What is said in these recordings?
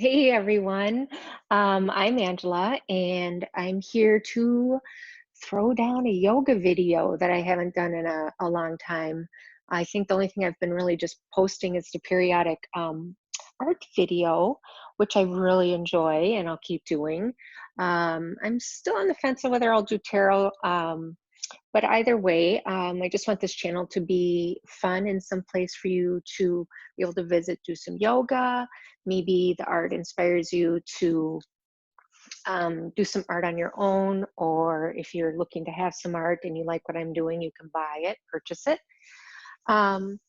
Hey everyone, I'm Angela, and I'm here to throw down a yoga video that I haven't done in a long time. I think the only thing I've been really just posting is the periodic art video, which I really enjoy and I'll keep doing. I'm still on the fence of whether I'll do tarot, but either way, I just want this channel to be fun and some place for you to be able to visit, do some yoga. Maybe the art inspires you to do some art on your own, or if you're looking to have some art and you like what I'm doing, you can buy it, purchase it. Um,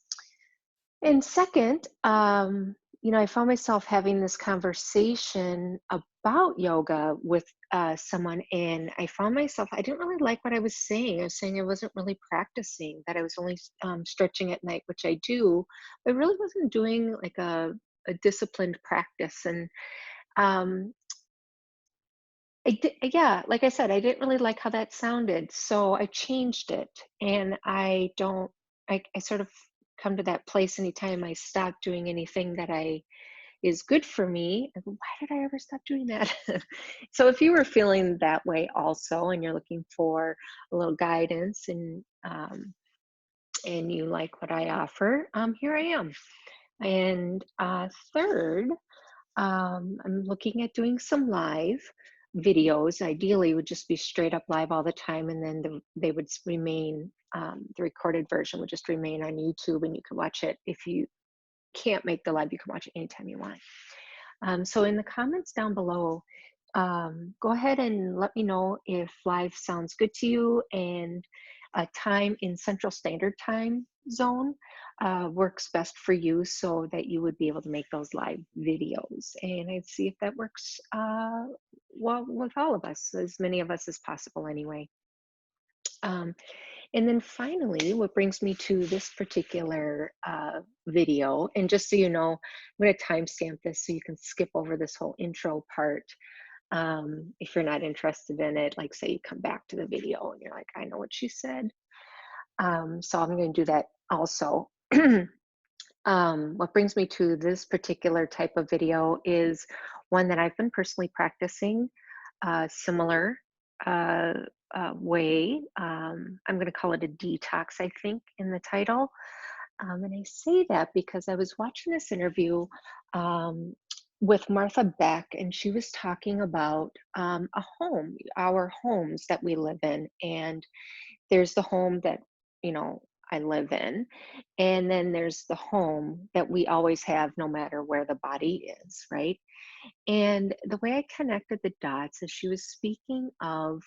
and second, I found myself having this conversation about yoga with someone, and I found myself, I didn't really like what I was saying. I was saying I wasn't really practicing, that I was only stretching at night, which I do, but I really wasn't doing like a disciplined practice. And um, yeah, like I said, I didn't really like how that sounded, so I changed it. And I sort of come to that place anytime I stop doing anything that I is good for me. I go, why did I ever stop doing that? So if you were feeling that way also, and you're looking for a little guidance and you like what I offer, here I am. And third, I'm looking at doing some live videos. Ideally, would just be straight up live all the time, and then they would remain. The recorded version would just remain on YouTube, and you can watch it. If you can't make the live, you can watch it anytime you want. So in the comments down below, go ahead and let me know if live sounds good to you, and a time in Central Standard Time zone works best for you, so that you would be able to make those live videos. And I'd see if that works well with all of us, as many of us as possible anyway. Um, and then finally, what brings me to this particular video, and just so you know, I'm going to timestamp this so you can skip over this whole intro part. If you're not interested in it, like say you come back to the video and you're like, I know what she said. So I'm going to do that also. What brings me to this particular type of video is one that I've been personally practicing, similar way. I'm going to call it a detox, I think, in the title. And I say that because I was watching this interview um, with Martha Beck, and she was talking about a home, our homes that we live in. And there's the home that, you know, I live in. And then there's the home that we always have, no matter where the body is, right? And the way I connected the dots is she was speaking of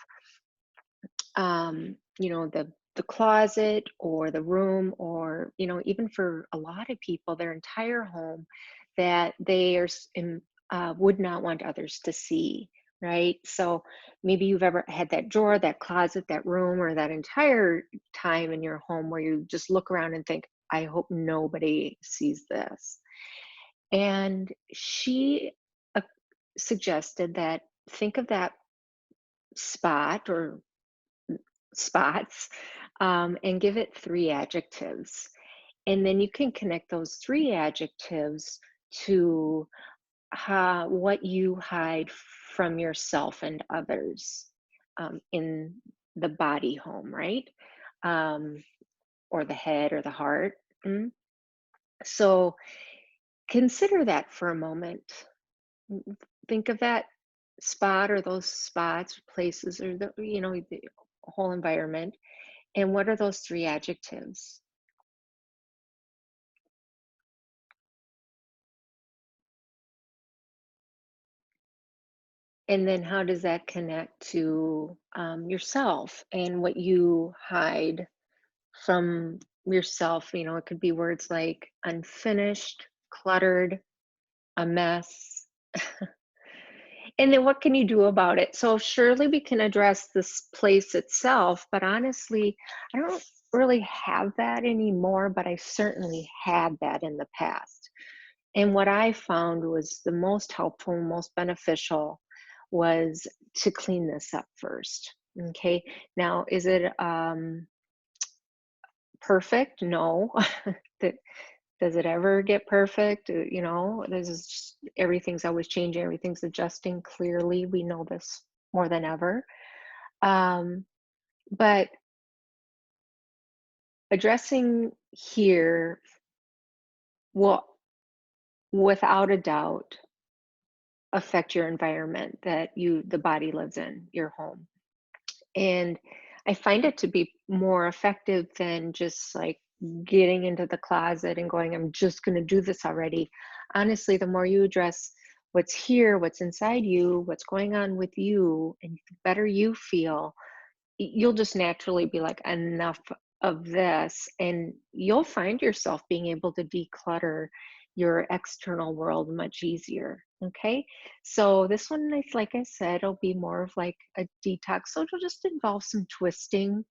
the closet or the room, or even for a lot of people, their entire home, that they would not want others to see, right? So maybe you've ever had that drawer, that closet, that room, or that entire time in your home where you just look around and think, I hope nobody sees this. And she uh, suggested that, think of that spot or spots, and give it three adjectives. And then you can connect those three adjectives to what you hide from yourself and others in the body home, right? Um, or the head or the heart. Mm. So consider that for a moment. Think of that spot or those spots, places, or the whole environment. And what are those three adjectives? And then how does that connect to yourself and what you hide from yourself? It could be words like unfinished, cluttered, a mess. And then what can you do about it? So surely we can address this place itself, but honestly, I don't really have that anymore, but I certainly had that in the past. And what I found was the most helpful, most beneficial was to clean this up first. Okay. Now, is it perfect? No. that Does it ever get perfect? This is just, everything's always changing, everything's adjusting. Clearly, we know this more than ever. Um, but addressing here will, without a doubt, affect your environment that the body lives in, your home. And I find it to be more effective than just like getting into the closet and going, I'm just going to do this already. Honestly, the more you address what's here, what's inside you, what's going on with you, and the better you feel, you'll just naturally be like, enough of this. And you'll find yourself being able to declutter your external world much easier. Okay. So this one, like I said, it'll be more of like a detox. So it'll just involve some twisting,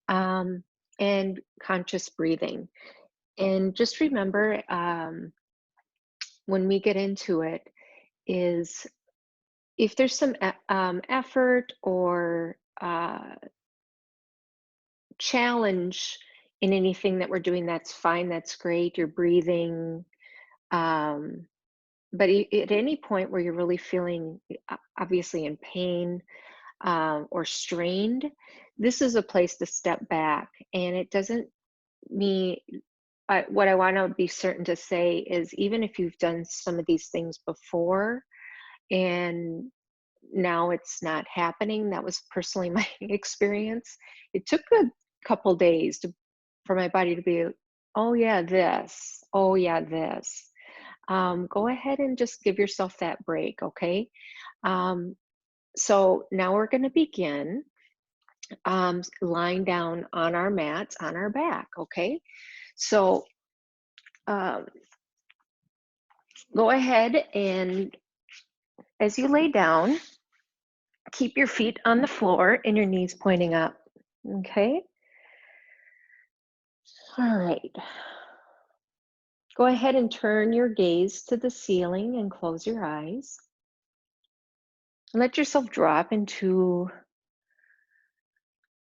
um, and conscious breathing. And just remember, when we get into it, is if there's some effort or challenge in anything that we're doing, that's fine, that's great. You're breathing. Um, but at any point where you're really feeling obviously in pain, or strained, this is a place to step back. And it doesn't mean, what I want to be certain to say is, even if you've done some of these things before and now it's not happening, that was personally my experience. It took a couple days for my body to be, oh yeah, this, oh yeah, this. Go ahead and just give yourself that break, okay? Um, so now we're going to begin, lying down on our mats on our back, okay? So um, go ahead and, as you lay down, keep your feet on the floor and your knees pointing up, okay? All right. Go ahead and turn your gaze to the ceiling and close your eyes. Let yourself drop into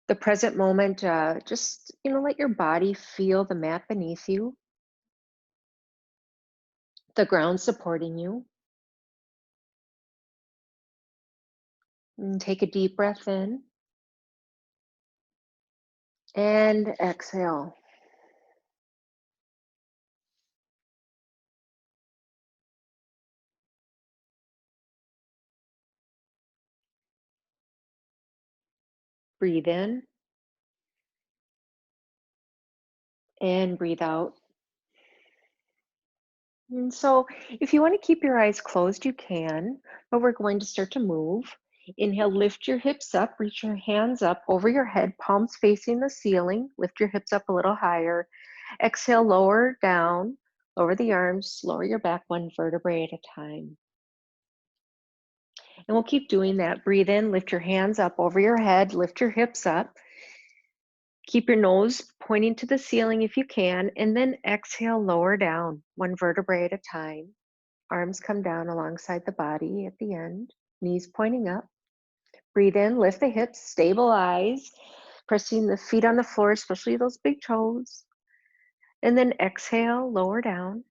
the present moment. Just, let your body feel the mat beneath you, the ground supporting you. And take a deep breath in and exhale. Breathe in and breathe out. And so, if you want to keep your eyes closed, you can, but we're going to start to move. Inhale, lift your hips up, reach your hands up over your head, palms facing the ceiling. Lift your hips up a little higher. Exhale, lower down, lower the arms, lower your back one vertebrae at a time. And we'll keep doing that. Breathe in, lift your hands up over your head, lift your hips up. Keep your nose pointing to the ceiling if you can, and then exhale, lower down, one vertebrae at a time. Arms come down alongside the body at the end, knees pointing up. Breathe in, lift the hips, stabilize, pressing the feet on the floor, especially those big toes. And then exhale, lower down.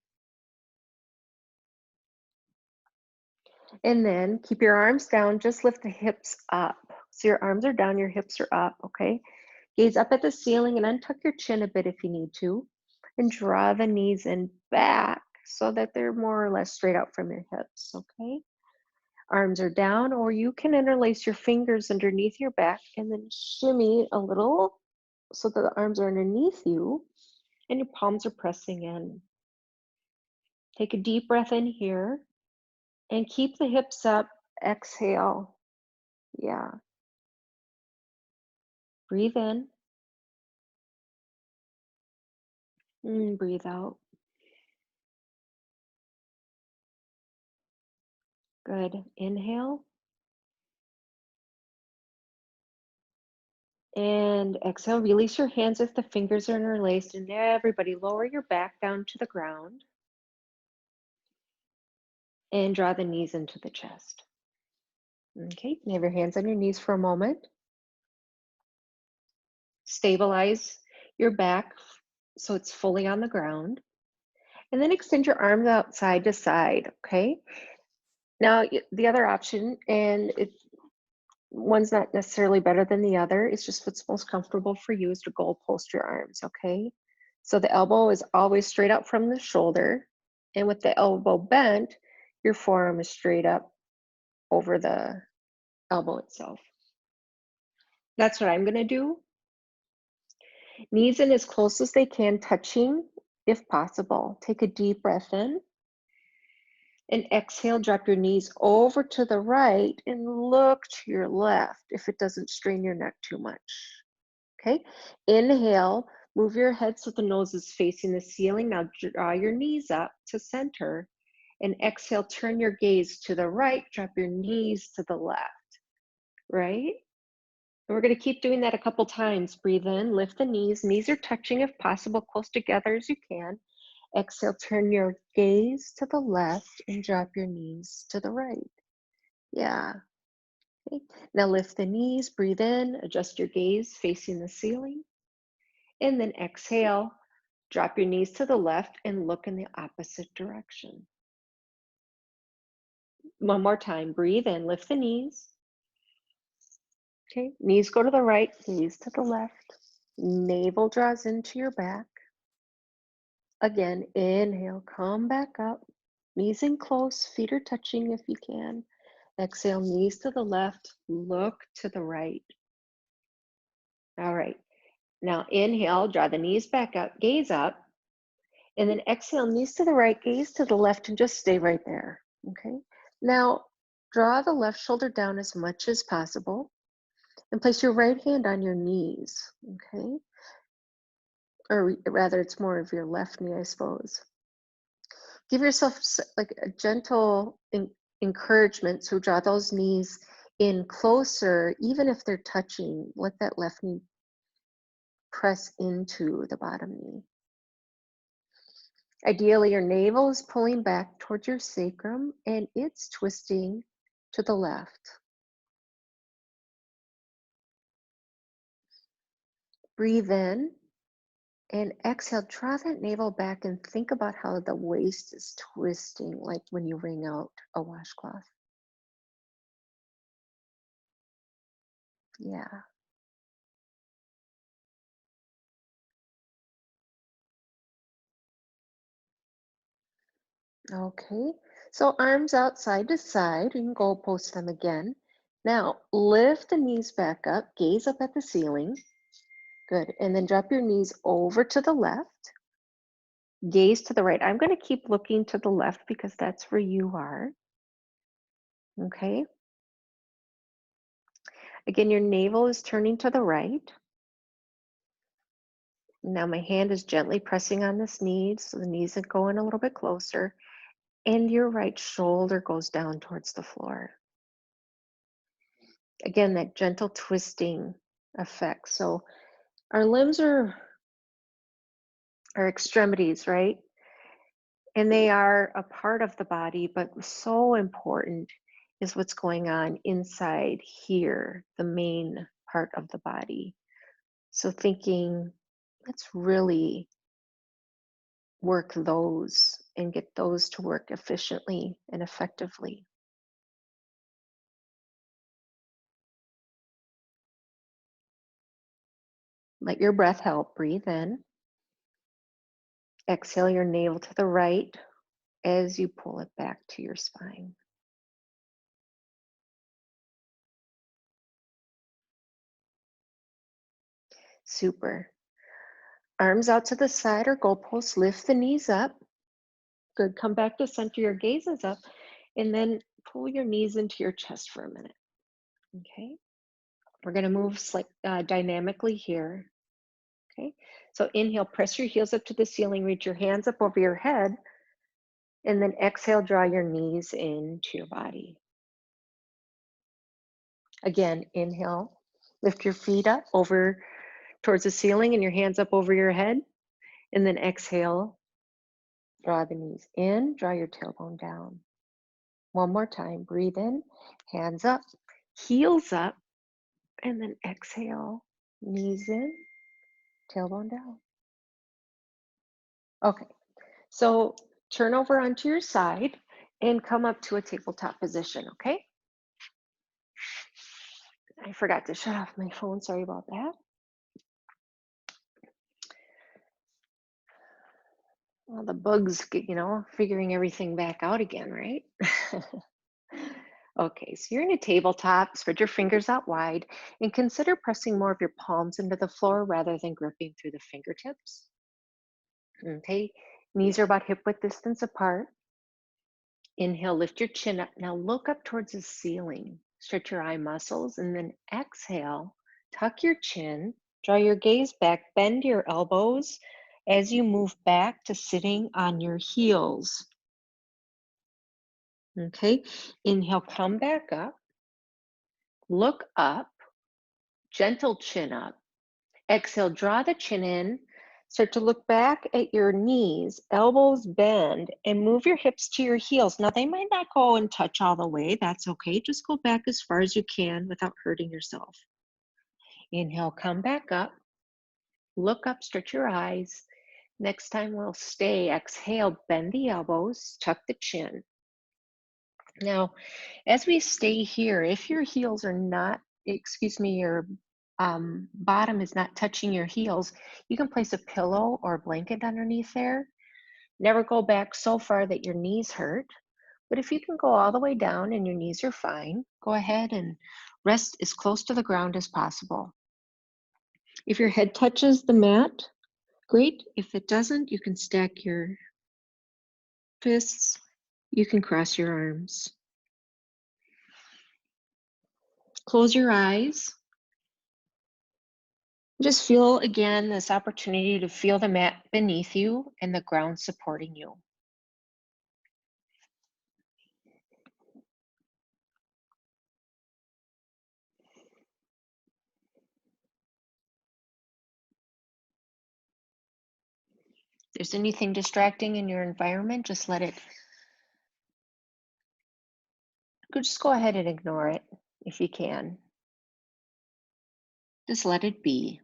And then keep your arms down, just lift the hips up. So your arms are down, your hips are up, okay? Gaze up at the ceiling and untuck your chin a bit if you need to. And draw the knees in back so that they're more or less straight out from your hips, okay? Arms are down, or you can interlace your fingers underneath your back and then shimmy a little so that the arms are underneath you and your palms are pressing in. Take a deep breath in here and keep the hips up. Exhale. Yeah. Breathe in and breathe out. Good. Inhale and exhale. Release your hands if the fingers are interlaced, and everybody lower your back down to the ground and draw the knees into the chest. Okay, you can have your hands on your knees for a moment. Stabilize your back so it's fully on the ground. And then extend your arms out side to side, okay? Now, the other option, and one's not necessarily better than the other, it's just what's most comfortable for you, is to goal post your arms, okay? So the elbow is always straight up from the shoulder, and with the elbow bent, your forearm is straight up over the elbow itself. That's what I'm gonna do. Knees in as close as they can, touching if possible. Take a deep breath in and exhale, drop your knees over to the right and look to your left if it doesn't strain your neck too much. Okay, inhale, move your head so the nose is facing the ceiling. Now draw your knees up to center and exhale, turn your gaze to the right, drop your knees to the left, right? And we're going to keep doing that a couple times. Breathe in, lift the knees. Knees are touching if possible, close together as you can. Exhale, turn your gaze to the left and drop your knees to the right. Yeah. Okay. Now lift the knees, breathe in, adjust your gaze facing the ceiling. And then exhale, drop your knees to the left and look in the opposite direction. One more time, breathe in, lift the knees. Okay, knees go to the right, gaze to the left. Navel draws into your back. Again, inhale, come back up. Knees in close, feet are touching if you can. Exhale, knees to the left, look to the right. All right, now inhale, draw the knees back up, gaze up. And then exhale, knees to the right, gaze to the left, and just stay right there, okay? Now, draw the left shoulder down as much as possible and place your right hand on your knees, okay? Or rather, it's more of your left knee, I suppose. Give yourself like a gentle encouragement to draw those knees in closer, even if they're touching. Let that left knee press into the bottom knee. Ideally, your navel is pulling back towards your sacrum and it's twisting to the left. Breathe in and exhale. Draw that navel back and think about how the waist is twisting, like when you wring out a washcloth. Yeah. Okay. So arms out side to side. You can goal post them again. Now lift the knees back up, gaze up at the ceiling. Good. And then drop your knees over to the left. Gaze to the right. I'm going to keep looking to the left because that's where you are. Okay. Again, your navel is turning to the right. Now my hand is gently pressing on this knee, so the knees are going a little bit closer. And your right shoulder goes down towards the floor. Again, that gentle twisting effect. So our limbs are our extremities, right? And they are a part of the body, but so important is what's going on inside here, the main part of the body. So thinking, let's really work those and get those to work efficiently and effectively. Let your breath help. Breathe in. Exhale your navel to the right as you pull it back to your spine. Super. Arms out to the side or goalposts, lift the knees up. Good, come back to center, your gaze is up, and then pull your knees into your chest for a minute, okay? We're gonna move dynamically here, okay? So inhale, press your heels up to the ceiling, reach your hands up over your head, and then exhale, draw your knees into your body. Again, inhale, lift your feet up over towards the ceiling and your hands up over your head, and then exhale, draw the knees in, draw your tailbone down. One more time, breathe in, hands up, heels up, and then exhale, knees in, tailbone down. Okay, So turn over onto your side and come up to a tabletop position, okay? I forgot to shut off my phone. Sorry about that. Well, the bugs, figuring everything back out again, right? Okay, so you're in a tabletop, spread your fingers out wide, and consider pressing more of your palms into the floor rather than gripping through the fingertips. Okay, knees are about hip width distance apart. Inhale, lift your chin up. Now look up towards the ceiling. Stretch your eye muscles, and then exhale, tuck your chin, draw your gaze back, bend your elbows as you move back to sitting on your heels. Okay, inhale, come back up, look up, gentle chin up. Exhale, draw the chin in. Start to look back at your knees, elbows bend, and move your hips to your heels. Now, they might not go and touch all the way. That's okay. Just go back as far as you can without hurting yourself. Inhale, come back up. Look up, stretch your eyes. Next time we'll stay. Exhale, bend the elbows, tuck the chin. Now, as we stay here, if your heels are not, your bottom is not touching your heels, you can place a pillow or a blanket underneath there. Never go back so far that your knees hurt. But if you can go all the way down and your knees are fine, go ahead and rest as close to the ground as possible. If your head touches the mat, great. If it doesn't, you can stack your fists. You can cross your arms. Close your eyes. Just feel again this opportunity to feel the mat beneath you and the ground supporting you. If there's anything distracting in your environment, just just go ahead and ignore it if you can. Just let it be.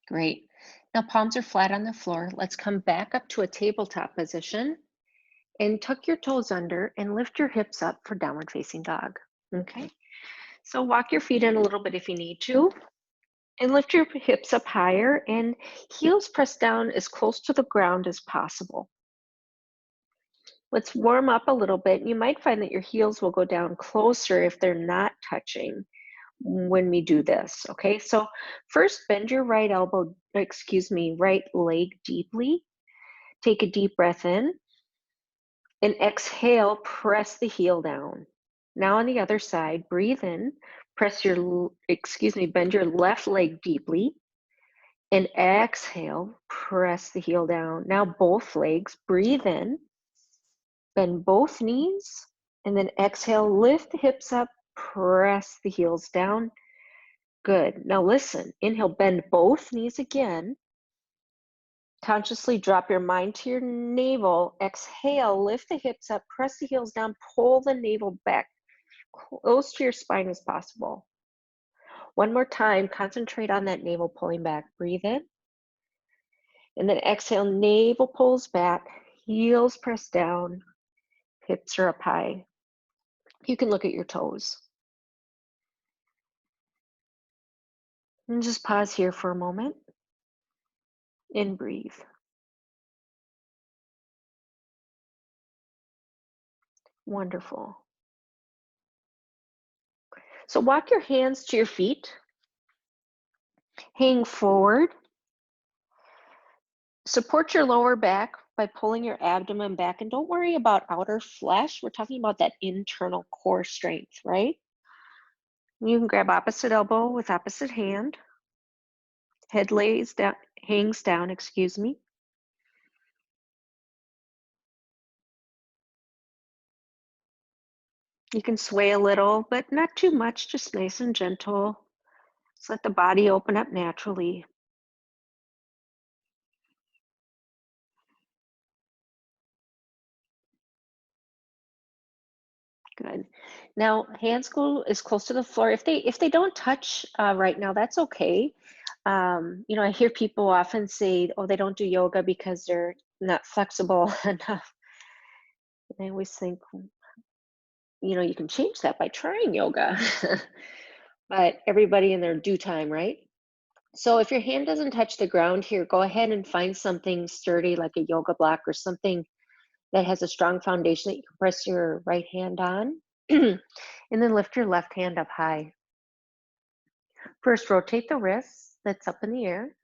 Great. Now palms are flat on the floor. Let's come back up to a tabletop position and tuck your toes under and lift your hips up for downward facing dog. Okay. So walk your feet in a little bit if you need to and lift your hips up higher and heels press down as close to the ground as possible. Let's warm up a little bit. You might find that your heels will go down closer if they're not touching when we do this, okay? So first bend your right leg deeply. Take a deep breath in and exhale, press the heel down. Now on the other side, breathe in, bend your left leg deeply and exhale, press the heel down. Now both legs, breathe in, bend both knees, and then exhale, lift the hips up, press the heels down. Good. Now listen, inhale, bend both knees again. Consciously drop your mind to your navel. Exhale, lift the hips up, press the heels down, pull the navel back close to your spine as possible. One more time, concentrate on that navel pulling back. Breathe in. And then exhale, navel pulls back, heels press down, hips are up high. You can look at your toes. And just pause here for a moment and breathe. Wonderful. So walk your hands to your feet, hang forward, support your lower back by pulling your abdomen back, and don't worry about outer flesh. We're talking about that internal core strength, right? You can grab opposite elbow with opposite hand. Head hangs down, excuse me. You can sway a little, but not too much, just nice and gentle. Just let the body open up naturally. Good. Now, hands go as close to the floor. If they don't touch right now, that's okay. I hear people often say, "Oh, they don't do yoga because they're not flexible enough." And I always think, you can change that by trying yoga. But everybody in their due time, right? So if your hand doesn't touch the ground here, go ahead and find something sturdy like a yoga block or something that has a strong foundation that you can press your right hand on. And then lift your left hand up high. First, rotate the wrist that's up in the air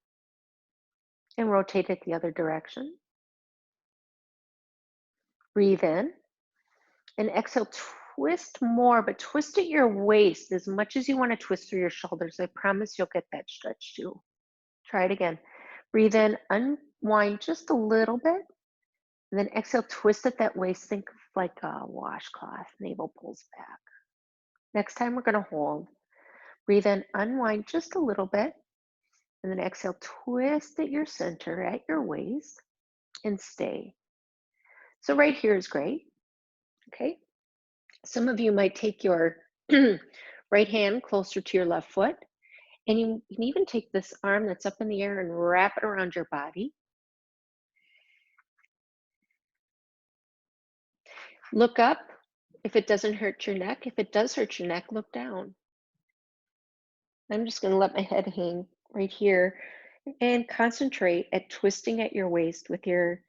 and rotate it the other direction. Breathe in and exhale, twist more, but twist at your waist as much as you want to twist through your shoulders. I promise you'll get that stretch too. Try it again. Breathe in, unwind just a little bit, and then exhale, twist at that waist. Think of like a washcloth, navel pulls back. Next time we're going to hold. Breathe in, unwind just a little bit, and then exhale, twist at your center, at your waist, and stay. So right here is great, okay? Some of you might take your right hand closer to your left foot, and you can even take this arm that's up in the air and wrap it around your body. Look up if it doesn't hurt your neck. If it does hurt your neck, look down. I'm just going to let my head hang right here and concentrate at twisting at your waist with your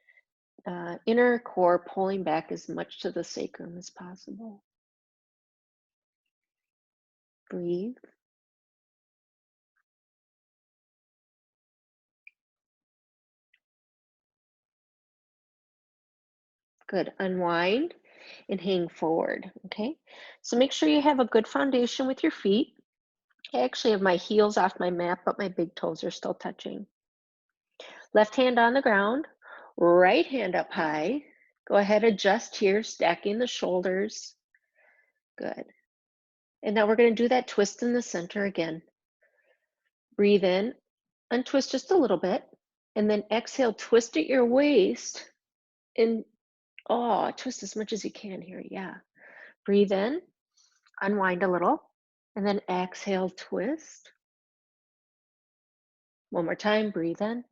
inner core pulling back as much to the sacrum as possible. Breathe. Good. Unwind and hang forward. Okay. So make sure you have a good foundation with your feet. I actually have my heels off my mat, but my big toes are still touching. Left hand on the ground, right hand up high. Go ahead, adjust here, stacking the shoulders. Good. And now we're going to do that twist in the center again. Breathe in, untwist just a little bit, and then exhale, twist at your waist and twist as much as you can here. Yeah. Breathe in, unwind a little, and then exhale, twist. One more time, breathe in.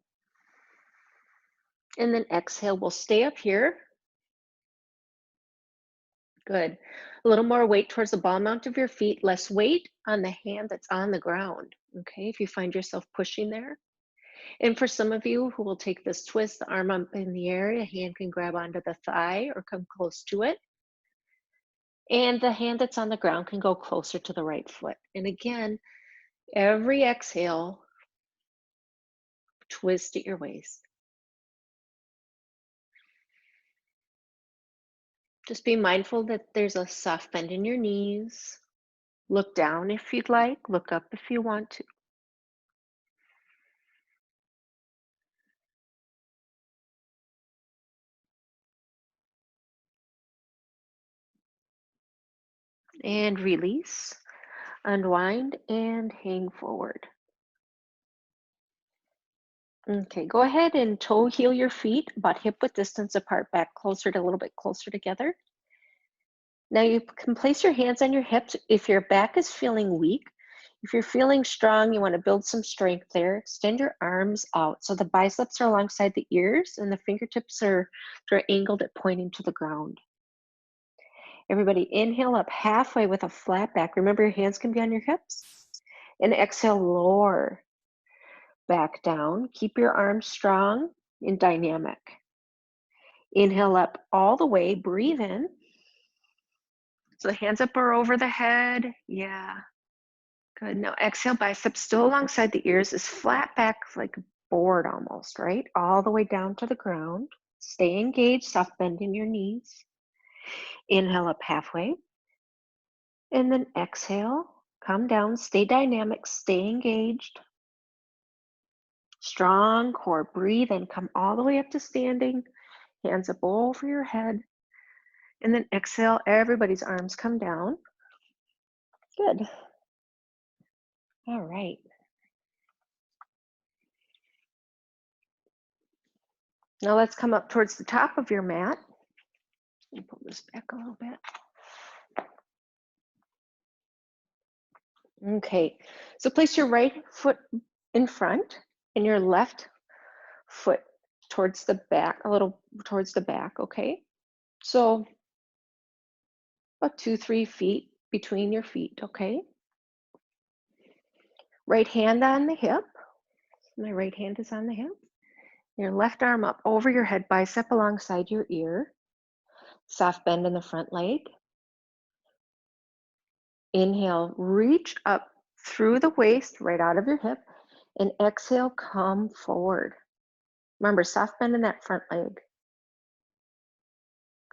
And then exhale, we'll stay up here. Good. A little more weight towards the ball mount of your feet, less weight on the hand that's on the ground. Okay, if you find yourself pushing there. And for some of you who will take this twist, the arm up in the air, a hand can grab onto the thigh or come close to it. And the hand that's on the ground can go closer to the right foot. And again, every exhale, twist at your waist. Just be mindful that there's a soft bend in your knees. Look down if you'd like, look up if you want to. And release, unwind, and hang forward. Okay, go ahead and toe heel your feet about hip width distance apart, back closer to a little bit closer together. Now you can place your hands on your hips if your back is feeling weak. If you're feeling strong, you want to build some strength there. Extend your arms out so the biceps are alongside the ears and the fingertips are sort of angled at pointing to the ground. Everybody inhale up halfway with a flat back. Remember, your hands can be on your hips. And exhale, lower back down. Keep your arms strong and dynamic. Inhale up all the way. Breathe in. So the hands up or over the head. Yeah. Good. Now exhale, biceps still alongside the ears, is flat back like a board almost, right? All the way down to the ground. Stay engaged, soft bend in your knees. Inhale up halfway. And then exhale, come down, stay dynamic, stay engaged. Strong core. Breathe and come all the way up to standing. Hands up over your head. And then exhale, everybody's arms come down. Good. All right. Now let's come up towards the top of your mat. Let me pull this back a little bit. Okay, so place your right foot in front and your left foot towards the back, a little towards the back, okay? So about 2, 3 feet between your feet, okay? Right hand on the hip. My right hand is on the hip. Your left arm up over your head, bicep alongside your ear. Soft bend in the front leg. Inhale, reach up through the waist, right out of your hip, and exhale, come forward. Remember, soft bend in that front leg.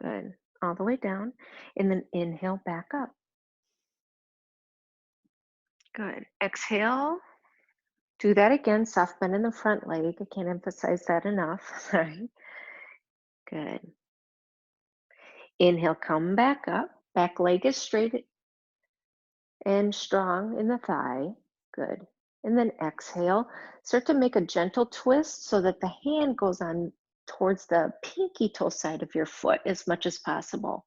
Good. All the way down. And then inhale, back up. Good. Exhale. Do that again. Soft bend in the front leg. I can't emphasize that enough. Sorry. Good. Inhale, come back up. Back leg is straight and strong in the thigh. Good. And then exhale. Start to make a gentle twist so that the hand goes on towards the pinky toe side of your foot as much as possible.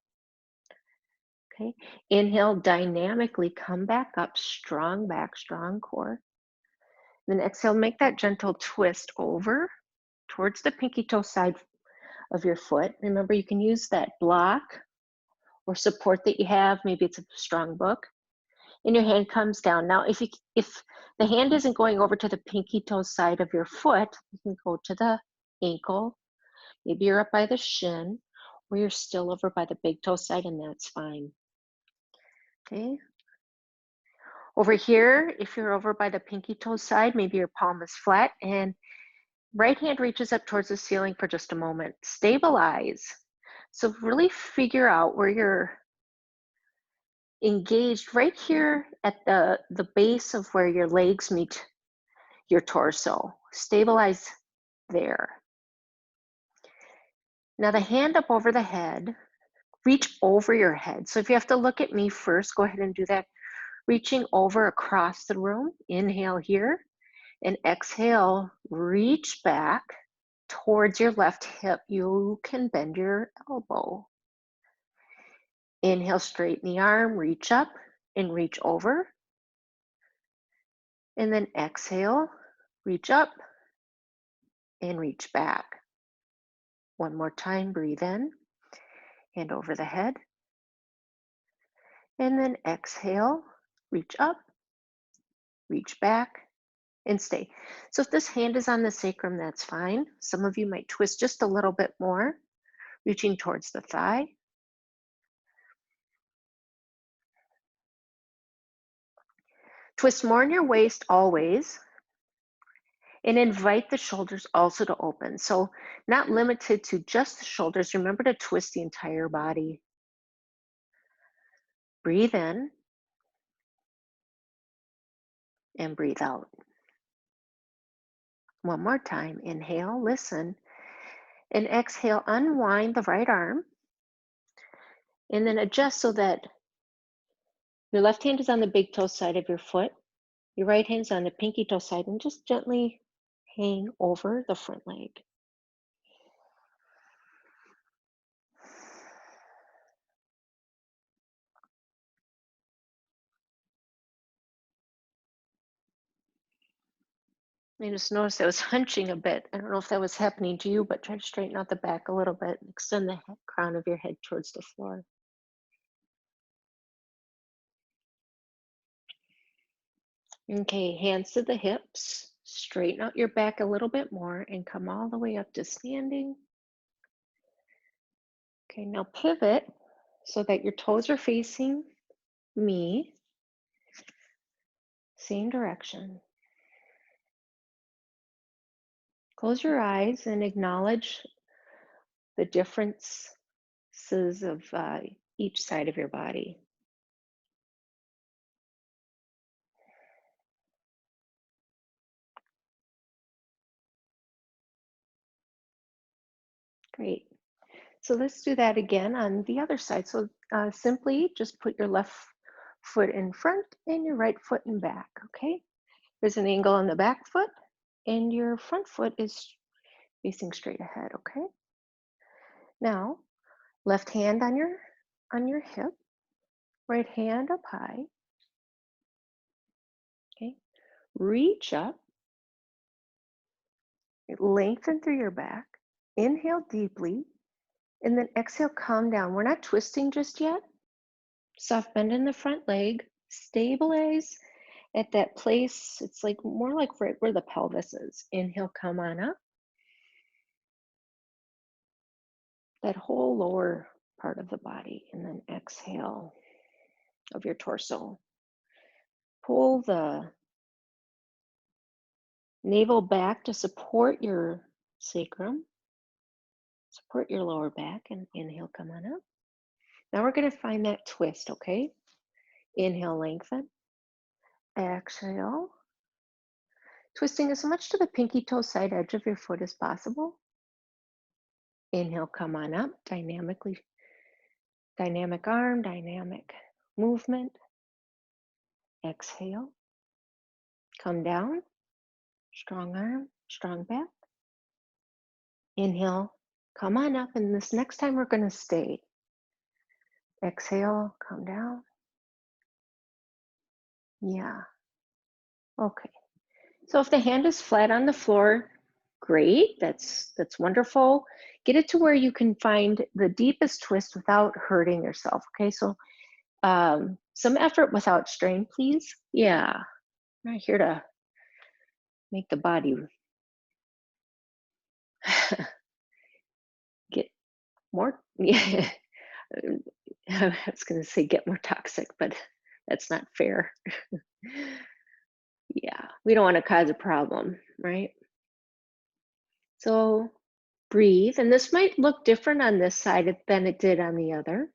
Okay. Inhale, dynamically come back up, strong back, strong core. Then exhale, make that gentle twist over towards the pinky toe side of your foot. Remember, you can use that block or support that you have. Maybe it's a strong book. And your hand comes down. Now, if the hand isn't going over to the pinky toe side of your foot, you can go to the ankle. Maybe you're up by the shin, or you're still over by the big toe side, and that's fine. Okay. Over here, if you're over by the pinky toe side, maybe your palm is flat and right hand reaches up towards the ceiling for just a moment. Stabilize. So really figure out where you're engaged right here at the base of where your legs meet your torso. Stabilize there. Now the hand up over the head, reach over your head. So if you have to look at me first, go ahead and do that. Reaching over across the room. Inhale here and exhale, reach back towards your left hip. You can bend your elbow. Inhale, straighten the arm, reach up and reach over. And then exhale, reach up and reach back. One more time, breathe in, hand over the head. And then exhale, reach up, reach back, and stay. So if this hand is on the sacrum, that's fine. Some of you might twist just a little bit more, reaching towards the thigh. Twist more in your waist always, and invite the shoulders also to open. So not limited to just the shoulders. Remember to twist the entire body. Breathe in and breathe out. One more time. Inhale, listen, and exhale, unwind the right arm, and then adjust so that your left hand is on the big toe side of your foot. Your right hand's on the pinky toe side, and just gently hang over the front leg. I just noticed I was hunching a bit. I don't know if that was happening to you, but try to straighten out the back a little bit. Extend the crown of your head towards the floor. Okay, hands to the hips. Straighten out your back a little bit more and come all the way up to standing. Okay, now pivot so that your toes are facing me, same direction. Close your eyes and acknowledge the differences of each side of your body. Great. So let's do that again on the other side. So simply just put your left foot in front and your right foot in back, okay? There's an angle on the back foot and your front foot is facing straight ahead, okay? Now, left hand on your hip, right hand up high. reach up, lengthen through your back, inhale deeply, and then exhale, calm down. We're not twisting just yet. Soft bend in the front leg, stabilize at that place. It's like more like right where the pelvis is. Inhale, come on up. That whole lower part of the body, and then exhale of your torso. Pull the navel back to support your sacrum, support your lower back, and inhale, come on up. Now we're going to find that twist, okay? Inhale, lengthen. Exhale. Twisting as much to the pinky toe side edge of your foot as possible. Inhale, come on up, dynamic arm, dynamic movement. Exhale, come down, strong arm, strong back. Inhale, come on up, and this next time we're going to stay. Exhale, come down. Yeah, okay. So if the hand is flat on the floor, great, that's wonderful. Get it to where you can find the deepest twist without hurting yourself, okay? So some effort without strain, please. Yeah, I'm not here to make the body get more, yeah. I was going to say get more toxic, but that's not fair. Yeah, we don't want to cause a problem, right? So breathe, and this might look different on this side than it did on the other.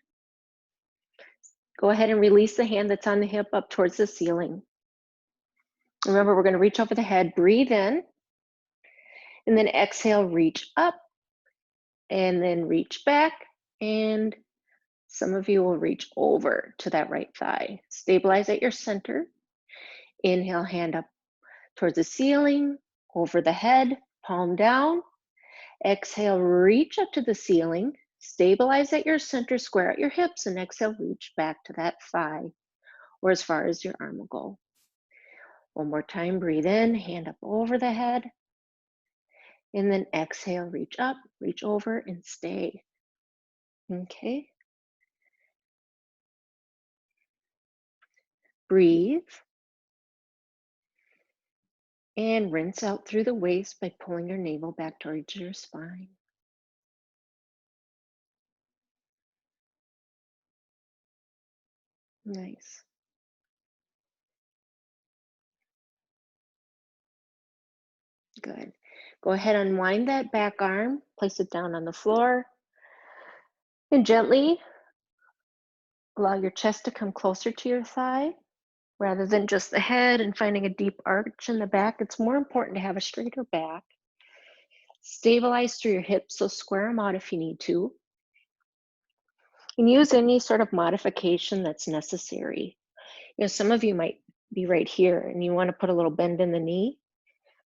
Go ahead and release the hand that's on the hip up towards the ceiling. Remember, we're going to reach over the head, breathe in, and then exhale, reach up, and then reach back, and some of you will reach over to that right thigh. Stabilize at your center. Inhale, hand up towards the ceiling, over the head, palm down. Exhale, reach up to the ceiling. Stabilize at your center, square out your hips, and exhale, reach back to that thigh or as far as your arm will go. One more time, breathe in, hand up over the head, and then exhale, reach up, reach over, and stay. Okay. Breathe. And rinse out through the waist by pulling your navel back towards your spine. Nice. Good. Go ahead, unwind that back arm, place it down on the floor, and gently allow your chest to come closer to your thigh rather than just the head and finding a deep arch in the back. It's more important to have a straighter back. Stabilize through your hips, so square them out if you need to. And use any sort of modification that's necessary. You know, some of you might be right here and you want to put a little bend in the knee.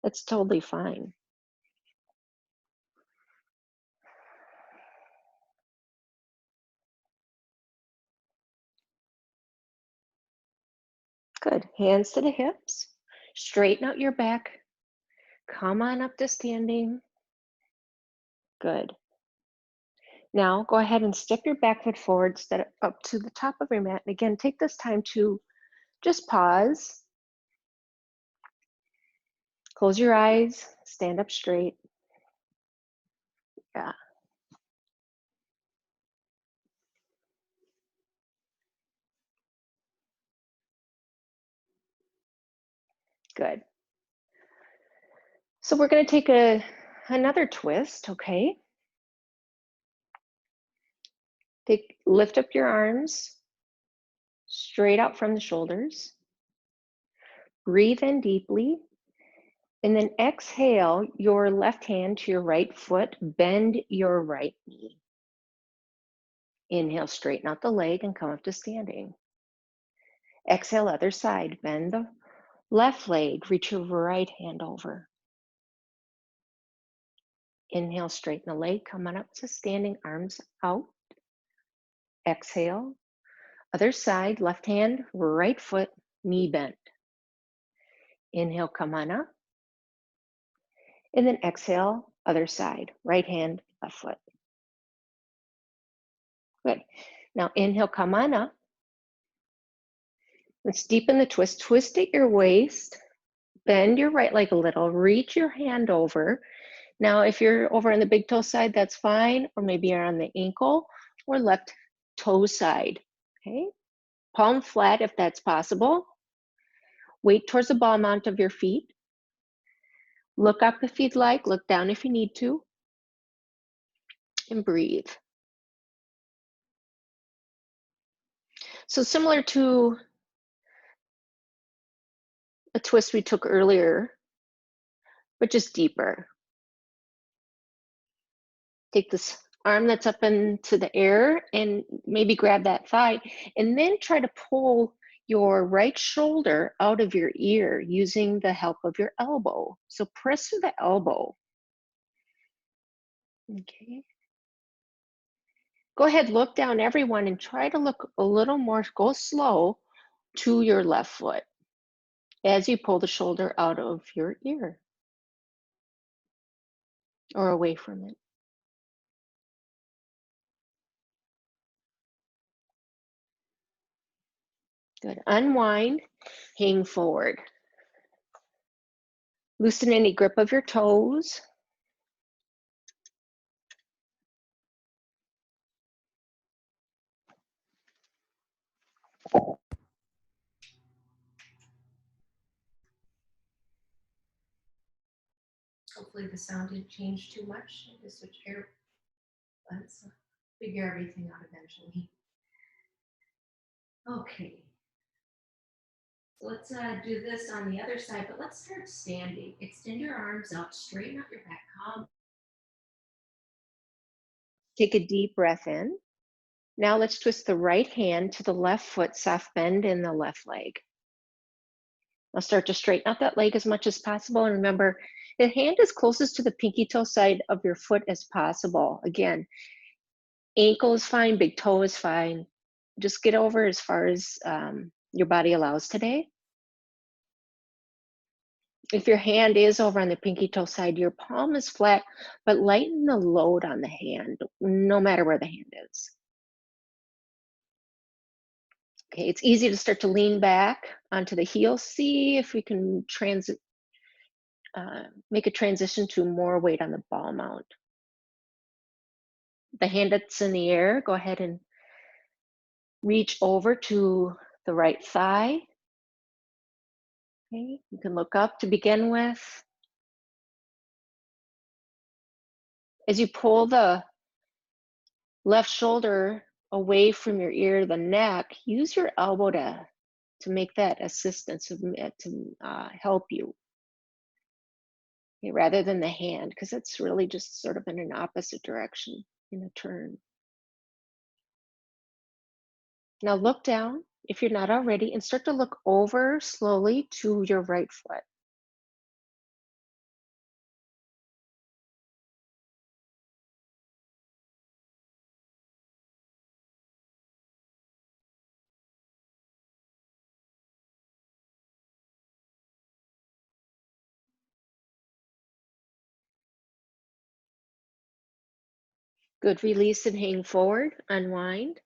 That's totally fine. Good. Hands to the hips. Straighten out your back. Come on up to standing. Good. Now go ahead and step your back foot forward, step up to the top of your mat. And again, take this time to just pause. Close your eyes. Stand up straight. Yeah. Good. So we're going to take another twist, okay? Lift up your arms straight out from the shoulders. Breathe in deeply. And then exhale your left hand to your right foot. Bend your right knee. Inhale, straighten out the leg and come up to standing. Exhale, other side. Bend the left leg. Reach your right hand over. Inhale, straighten the leg. Come on up to standing, arms out. Exhale. Other side, left hand, right foot, knee bent. Inhale, come on up. And then exhale, other side, right hand, left foot. Good. Now inhale, come on up. Let's deepen the twist. Twist at your waist. Bend your right leg a little. Reach your hand over. Now, if you're over on the big toe side, that's fine. Or maybe you're on the ankle or left toe side. Okay. Palm flat if that's possible. Weight towards the ball mount of your feet. Look up if you'd like. Look down if you need to. And breathe. So similar to a twist we took earlier, but just deeper. Take this arm that's up into the air and maybe grab that thigh, and then try to pull your right shoulder out of your ear using the help of your elbow. So press through the elbow. Okay. Go ahead, look down, everyone, and try to look a little more, go slow to your left foot as you pull the shoulder out of your ear or away from it. Good. Unwind, hang forward. Loosen any grip of your toes. Hopefully the sound didn't change too much. I just switch air. Let's figure everything out eventually. Okay. So let's do this on the other side, but let's start standing. Extend your arms out, straighten out your back. Calm. Take a deep breath in. Now let's twist the right hand to the left foot, soft bend in the left leg. Now start to straighten out that leg as much as possible. And remember, the hand is closest to the pinky toe side of your foot as possible. Again, ankle is fine, big toe is fine. Just get over as far as your body allows today. If your hand is over on the pinky toe side, your palm is flat, but lighten the load on the hand, no matter where the hand is. Okay, it's easy to start to lean back onto the heel. See if we can make a transition to more weight on the ball mount. The hand that's in the air, go ahead and reach over to the right thigh. Okay, you can look up to begin with. As you pull the left shoulder away from your ear, the neck, use your elbow to make that assistance, to help you. Okay, rather than the hand, because it's really just sort of in an opposite direction in a turn. Now look down, if you're not already, and start to look over slowly to your right foot. Good, release and hang forward, unwind.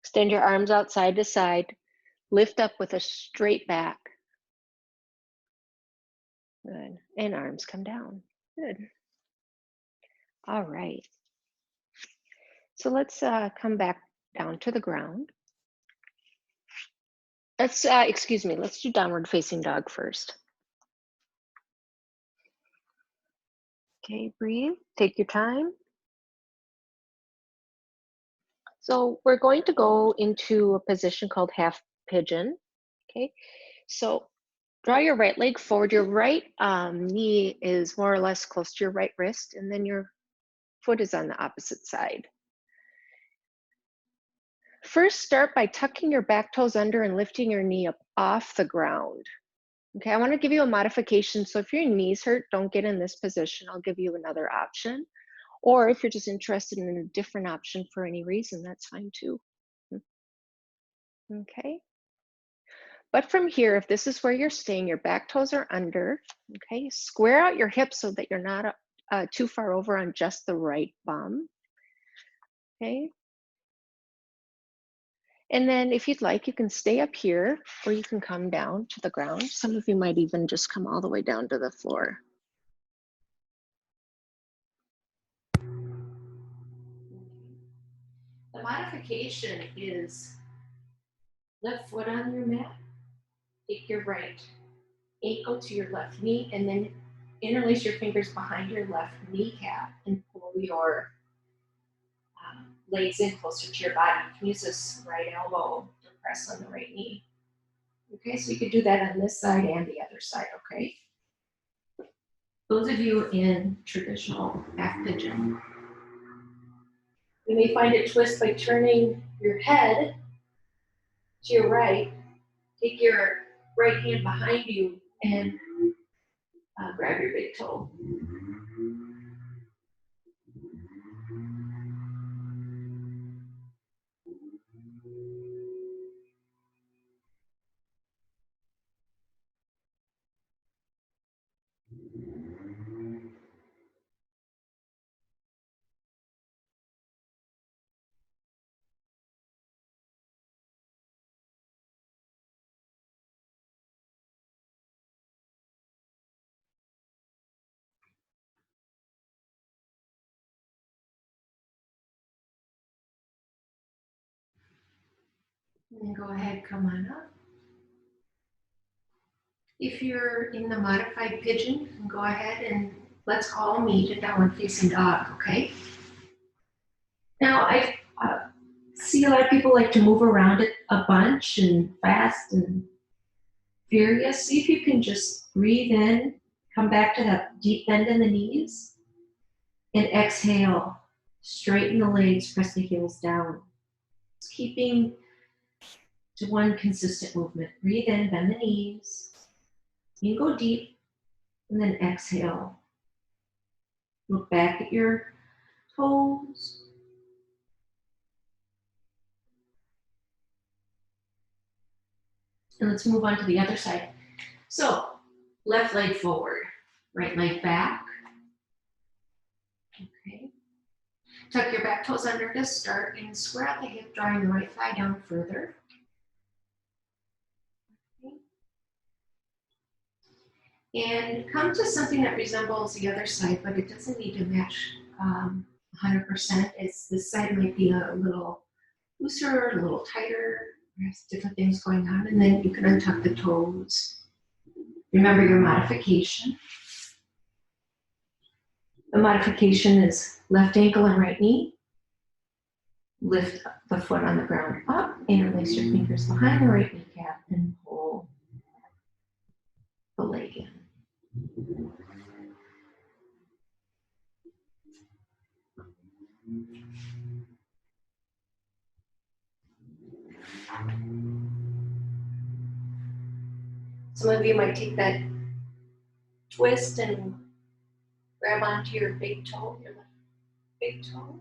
Extend your arms out side to side. Lift up with a straight back. Good. And arms come down. Good. All right. So let's come back down to the ground. Let's, excuse me, let's do downward facing dog first. Okay, breathe, take your time. So we're going to go into a position called half pigeon. Okay, so draw your right leg forward. Your right knee is more or less close to your right wrist, and then your foot is on the opposite side. First, start by tucking your back toes under and lifting your knee up off the ground. Okay, I want to give you a modification. So if your knees hurt, don't get in this position. I'll give you another option. Or if you're just interested in a different option for any reason, that's fine too. Okay. But from here, if this is where you're staying, your back toes are under. Okay. Square out your hips so that you're not too far over on just the right bum. Okay. And then if you'd like, you can stay up here or you can come down to the ground. Some of you might even just come all the way down to the floor. The modification is left foot on your mat, take your right ankle to your left knee, and then interlace your fingers behind your left kneecap and pull your legs in closer to your body. You can use this right elbow to press on the right knee. Okay, so you could do that on this side and the other side, okay? Those of you in traditional half pigeon, you may find a twist by turning your head to your right. Take your right hand behind you and grab your big toe. And then go ahead, come on up. If you're in the modified pigeon, you can go ahead and let's all meet in downward facing dog, okay? Now, I see a lot of people like to move around it a bunch and fast and furious. See if you can just breathe in, come back to that deep bend in the knees, and exhale. Straighten the legs, press the heels down. Just keeping to one consistent movement. Breathe in, bend the knees. You go deep, and then exhale. Look back at your toes. And let's move on to the other side. So, left leg forward, right leg back. Okay. Tuck your back toes under to start and square out the hip, drawing the right thigh down further. Okay. And come to something that resembles the other side, but it doesn't need to match 100%. This side might be a little looser, a little tighter. There's different things going on. And then you can untuck the toes. Remember your modification. The modification is left ankle and right knee. Lift the foot on the ground up, interlace your fingers behind the right kneecap, and pull the leg in. Some of you might take that twist and grab onto your big toe, your left big toe.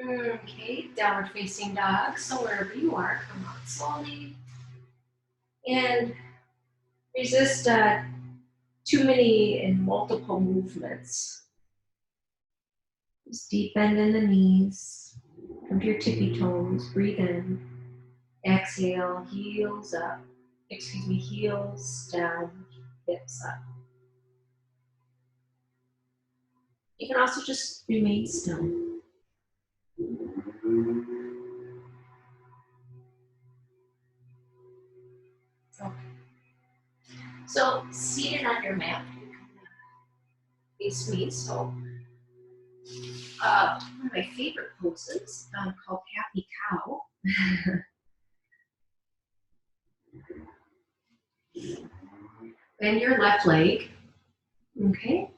Okay, downward facing dog. So wherever you are, come on slowly. And resist too many and multiple movements. Just deep bend in the knees. Come to your tippy toes. Breathe in. Exhale, heels up. Heels down, hips up. You can also just remain still. Okay. So seated on your mat, face me. So one of my favorite poses called Happy Cow. Bend your left leg. Okay.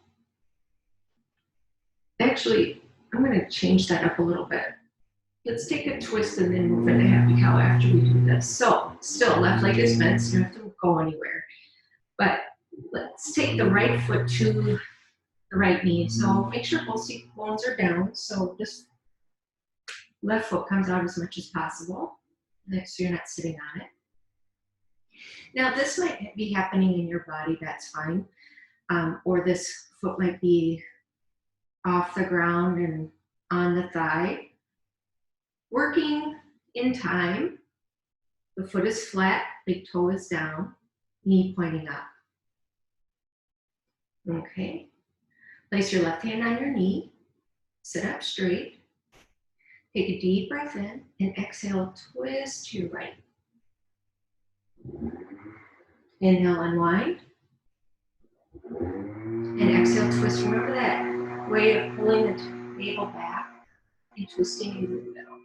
Actually, I'm going to change that up a little bit. Let's take a twist and then move into Happy Cow after we do this. So still, left leg is bent, so you don't have to go anywhere. But let's take the right foot to the right knee. So make sure both seat bones are down. So this left foot comes out as much as possible. So you're not sitting on it. Now this might be happening in your body, that's fine. Or this foot might be off the ground and on the thigh. Working in time, the foot is flat, big toe is down, knee pointing up. Okay. Place your left hand on your knee, sit up straight. Take a deep breath in and exhale, twist to your right. Inhale, unwind. And exhale, twist. Remember that way of pulling the navel back and twisting into the middle.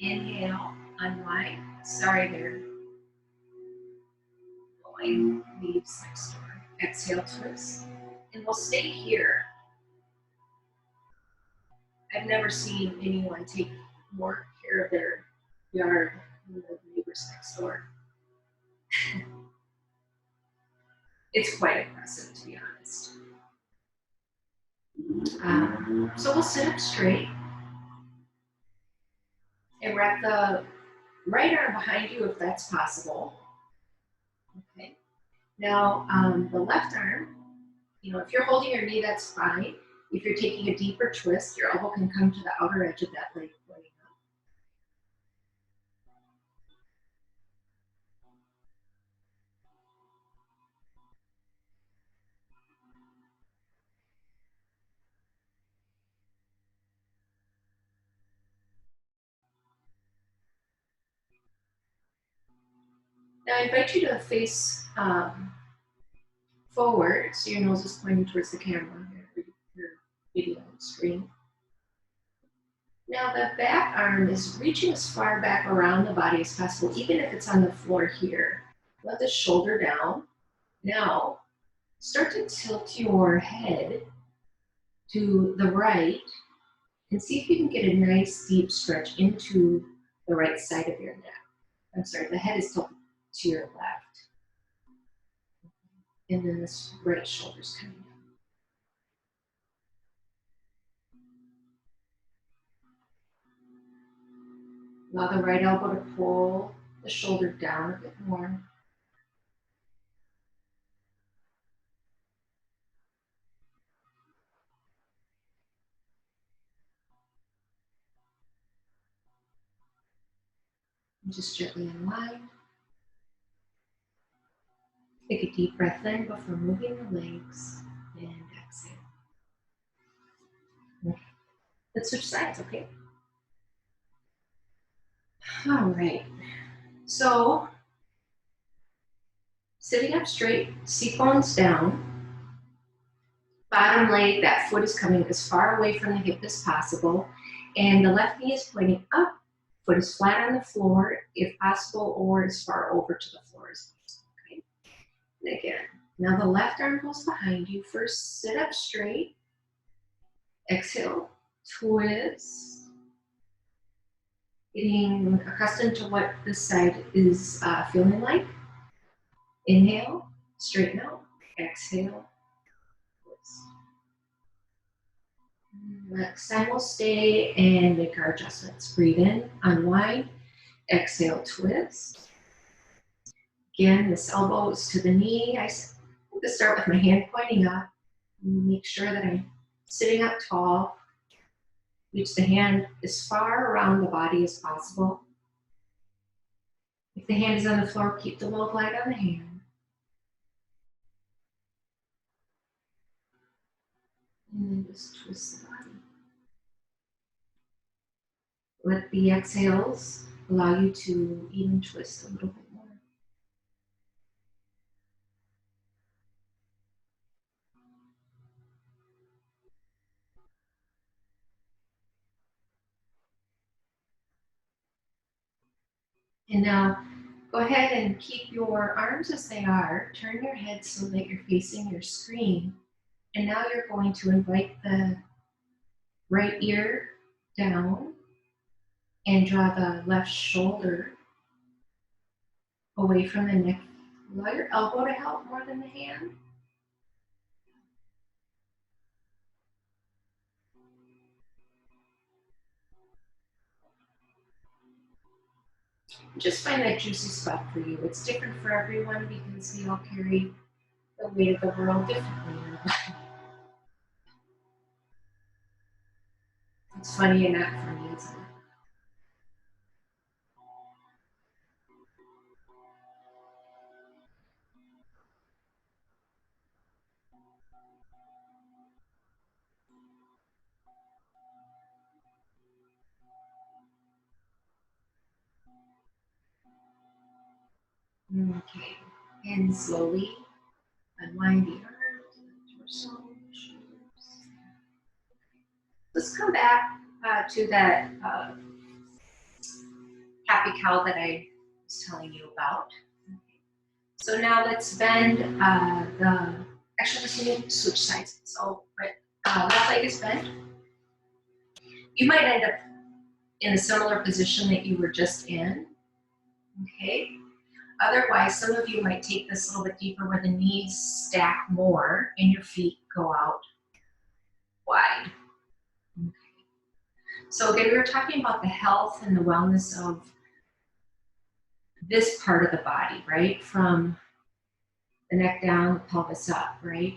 Inhale, unwind. Sorry, there. Blowing leaves next door. Exhale, twist. And we'll stay here. I've never seen anyone take more care of their yard than the neighbors next door. It's quite impressive, to be honest. So we'll sit up straight and wrap the right arm behind you if that's possible. Okay. Now the left arm, if you're holding your knee, that's fine. If you're taking a deeper twist, your elbow can come to the outer edge of that leg. Now I invite you to face forward, so your nose is pointing towards the camera, your video screen. Now the back arm is reaching as far back around the body as possible, even if it's on the floor here. Let the shoulder down. Now start to tilt your head to the right and see if you can get a nice deep stretch into the right side of your neck. I'm sorry, the head is tilted to your left. And then this right shoulder's coming down. Allow the right elbow to pull the shoulder down a bit more. And just gently unwind. Take a deep breath in before moving the legs and exhale. Okay. Let's switch sides, okay? All right. So, sitting up straight, seat bones down. Bottom leg, that foot is coming as far away from the hip as possible. And the left knee is pointing up. Foot is flat on the floor, if possible, or as far over to the floor as possible. Okay? And again, now the left arm goes behind you. First, sit up straight. Exhale, twist. Getting accustomed to what this side is feeling like. Inhale, straighten out. Exhale, twist. Next time we'll stay and make our adjustments. Breathe in, unwind. Exhale, twist. Again, this elbow is to the knee. I'm going to start with my hand pointing up. Make sure that I'm sitting up tall. Reach the hand as far around the body as possible. If the hand is on the floor, keep the low light on the hand. And then just twist the body. Let the exhales allow you to even twist a little bit more. And now go ahead and keep your arms as they are. Turn your head so that you're facing your screen. And now you're going to invite the right ear down and draw the left shoulder away from the neck. Allow your elbow to help more than the hand. Just find that juicy spot for you. It's different for everyone because we all carry the weight of the world differently. It's funny and not funny, isn't it? Okay, and slowly unwind the arms, torso, shoulders. Let's come back to that happy cow that I was telling you about. So now let's bend actually let's switch sides. So left leg is bent. You might end up in a similar position that you were just in, okay? Otherwise, some of you might take this a little bit deeper where the knees stack more and your feet go out wide. Okay. So again, we were talking about the health and the wellness of this part of the body, right? From the neck down, the pelvis up, right?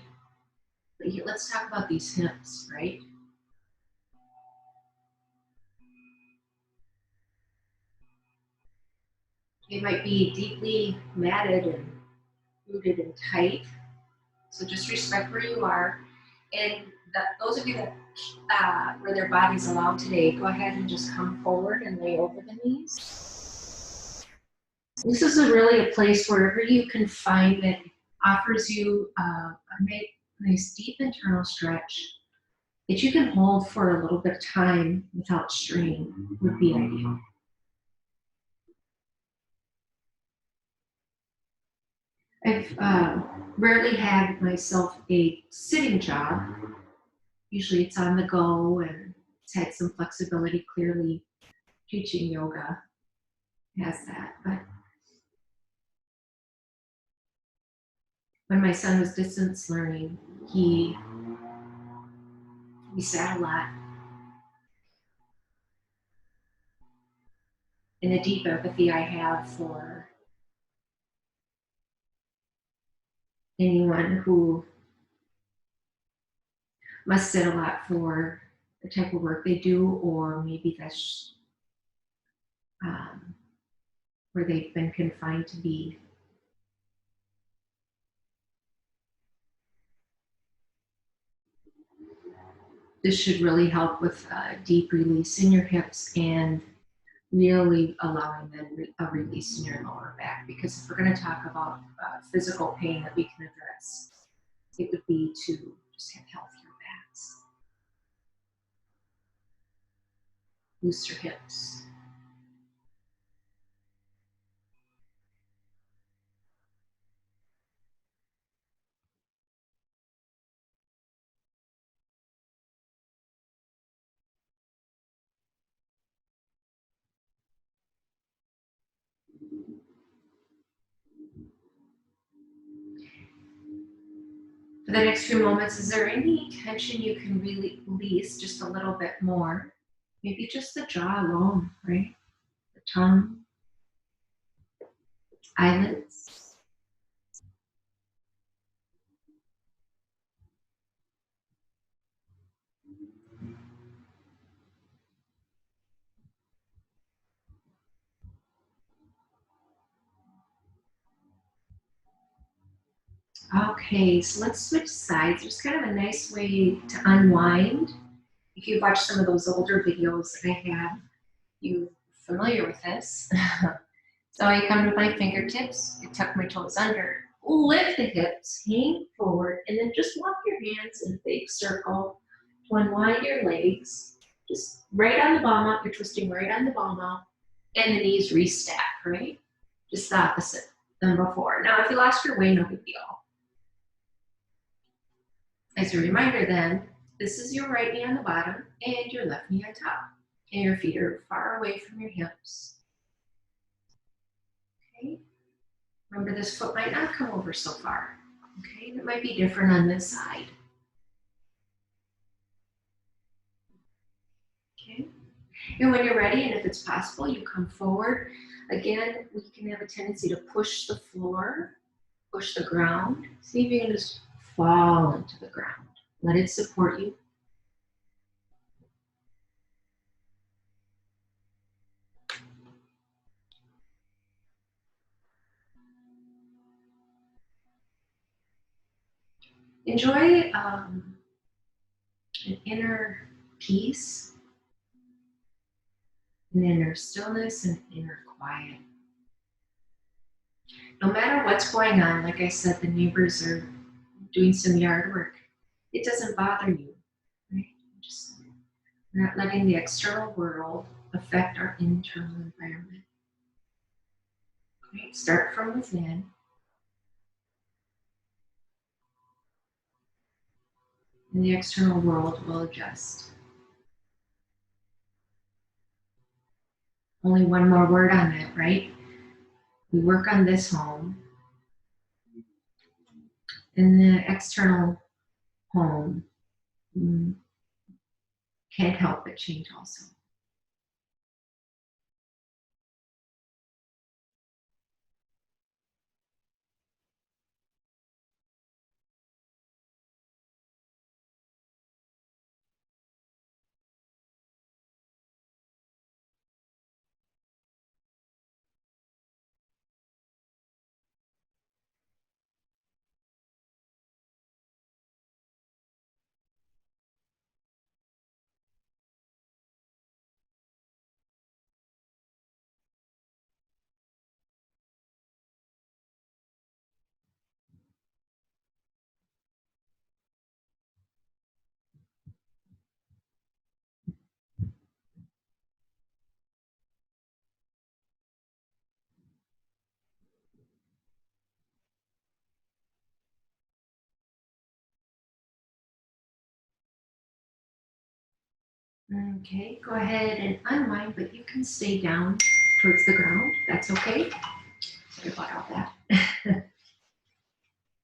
But here, let's talk about these hips, right? They might be deeply matted and rooted and tight. So just respect where you are. And those of you that where their body's allowed today, go ahead and just come forward and lay over the knees. This is really a place wherever you can find that offers you a nice deep internal stretch that you can hold for a little bit of time without strain would be ideal. I've rarely had myself a sitting job. Usually it's on the go and it's had some flexibility. Clearly teaching yoga has that. But when my son was distance learning, he sat a lot. And the deep empathy I have for anyone who must sit a lot for the type of work they do, or maybe that's where they've been confined to be. This should really help with deep release in your hips and really allowing then a release in your lower back. Because if we're going to talk about physical pain that we can address, it would be to just have healthier backs. Loose your hips. For the next few moments, is there any tension you can really release just a little bit more? Maybe just the jaw alone, right? The tongue, eyelids. Okay, so let's switch sides. There's kind of a nice way to unwind. If you've watched some of those older videos that I have, you're familiar with this. So I come to my fingertips, I tuck my toes under, lift the hips, hang forward, and then just walk your hands in a big circle to unwind your legs. Just right on the ball up, you're twisting right on the ball up, and the knees restack, right? Just the opposite than before. Now, if you lost your way, no big deal. As a reminder then, this is your right knee on the bottom and your left knee on top. And your feet are far away from your hips. Okay. Remember, this foot might not come over so far. Okay, it might be different on this side. Okay, and when you're ready, and if it's possible, you come forward. Again, we can have a tendency to push the floor, push the ground. See if you can just fall into the ground. Let it support you. Enjoy an inner peace, an inner stillness, and inner quiet. No matter what's going on, like I said, the neighbors are doing some yard work. It doesn't bother you, right? Just not letting the external world affect our internal environment. Right? Start from within. And the external world will adjust. Only one more word on that, right? We work on this home, and the external home can't help but change also. Okay, go ahead and unwind, but you can stay down towards the ground. That's okay. Sorry about all that.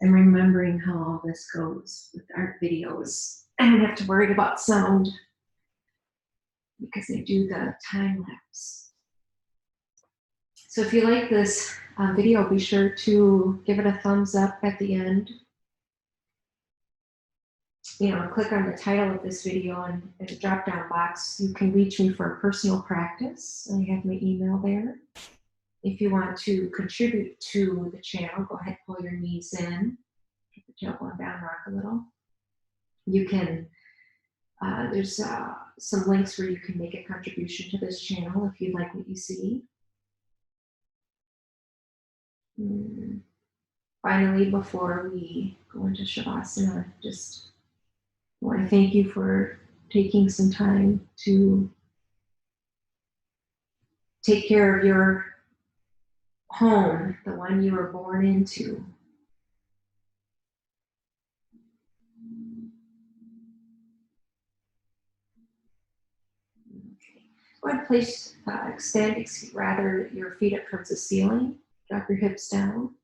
I'm remembering how all this goes with art videos. I don't have to worry about sound because they do the time lapse. So if you like this video, be sure to give it a thumbs up at the end. Click on the title of this video, and in the drop-down box, you can reach me for a personal practice. I have my email there. If you want to contribute to the channel, go ahead, pull your knees in, get the tailbone down, rock a little. You can, there's some links where you can make a contribution to this channel if you like what you see. Finally, before we go into Shavasana, just want to thank you for taking some time to take care of your home, the one you were born into. Okay. Go ahead and place, extend your feet up towards the ceiling. Drop your hips down.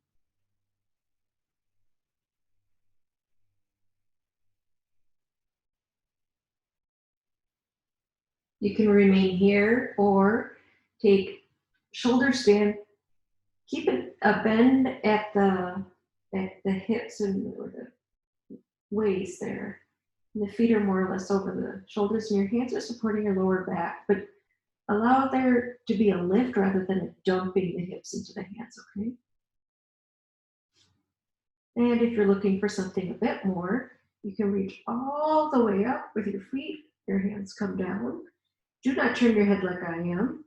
You can remain here or take shoulder stand. Keep a bend at the hips or the waist there. And the feet are more or less over the shoulders, and your hands are supporting your lower back. But allow there to be a lift rather than a dumping the hips into the hands, okay? And if you're looking for something a bit more, you can reach all the way up with your feet. Your hands come down. Do not turn your head like I am.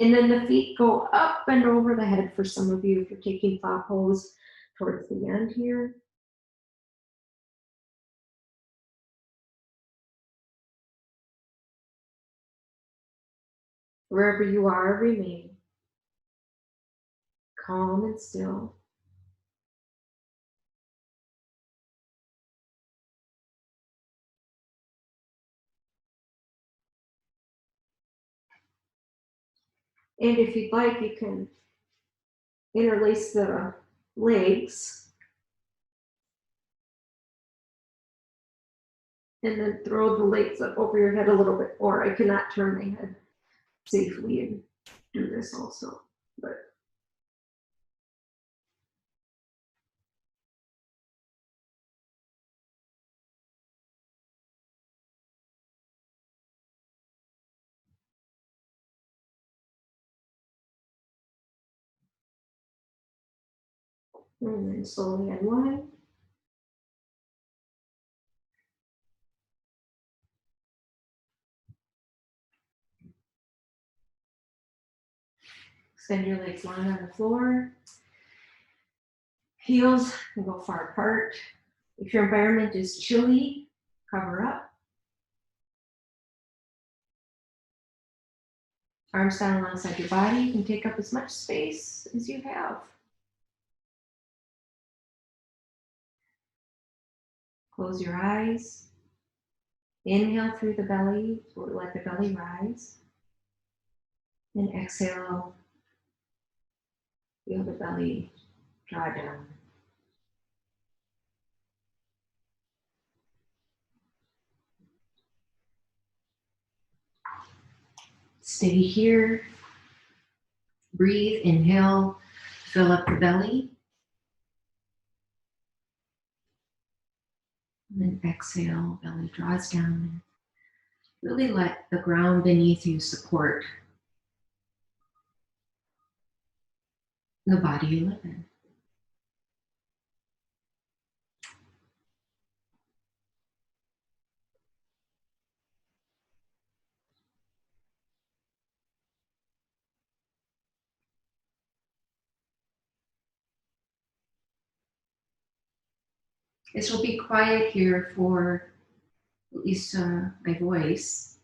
And then the feet go up and over the head for some of you if you're taking plow pose towards the end here. Wherever you are, remain calm and still. And if you'd like, you can interlace the legs and then throw the legs up over your head a little bit, or I cannot turn my head safely and do this also, but and then slowly unwind. Extend your legs long on the floor. Heels can go far apart. If your environment is chilly, cover up. Arms down alongside your body. You can take up as much space as you have. Close your eyes. Inhale through the belly, let the belly rise. And exhale, feel the belly draw down. Stay here. Breathe, inhale, fill up the belly. And then exhale, belly draws down. Really let the ground beneath you support the body you live in. This will be quiet here for at least my voice.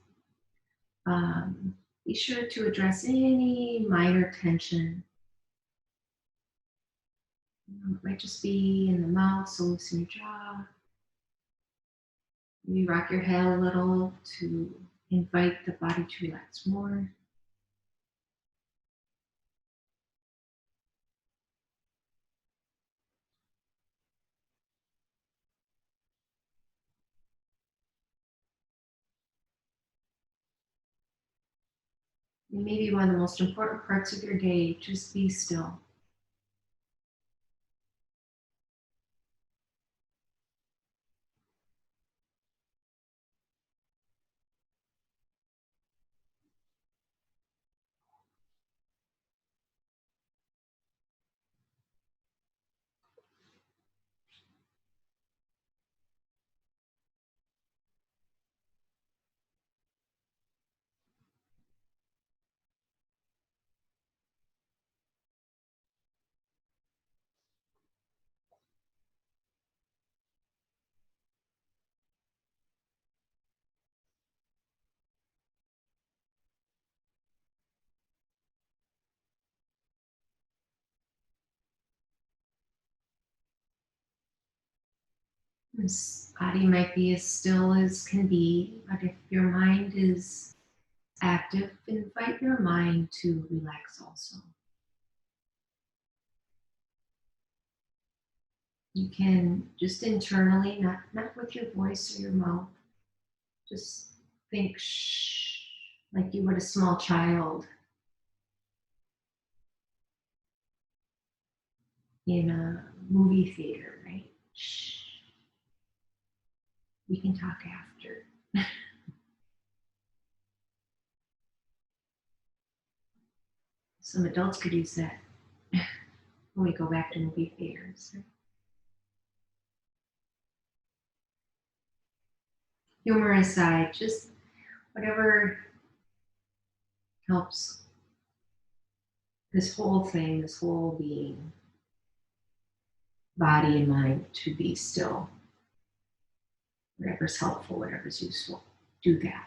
Be sure to address any minor tension. It might just be in the mouth, so loosen your jaw. Maybe rock your head a little to invite the body to relax more. And maybe one of the most important parts of your day, just be still. This body might be as still as can be, but if your mind is active, invite your mind to relax also. You can just internally, not with your voice or your mouth, just think shh, like you would a small child in a movie theater, right? Shh. We can talk after. Some adults could use that. when we go back to movie theaters. Humor aside, just whatever helps this whole thing, this whole being, body and mind, to be still. Whatever's helpful, whatever's useful, do that.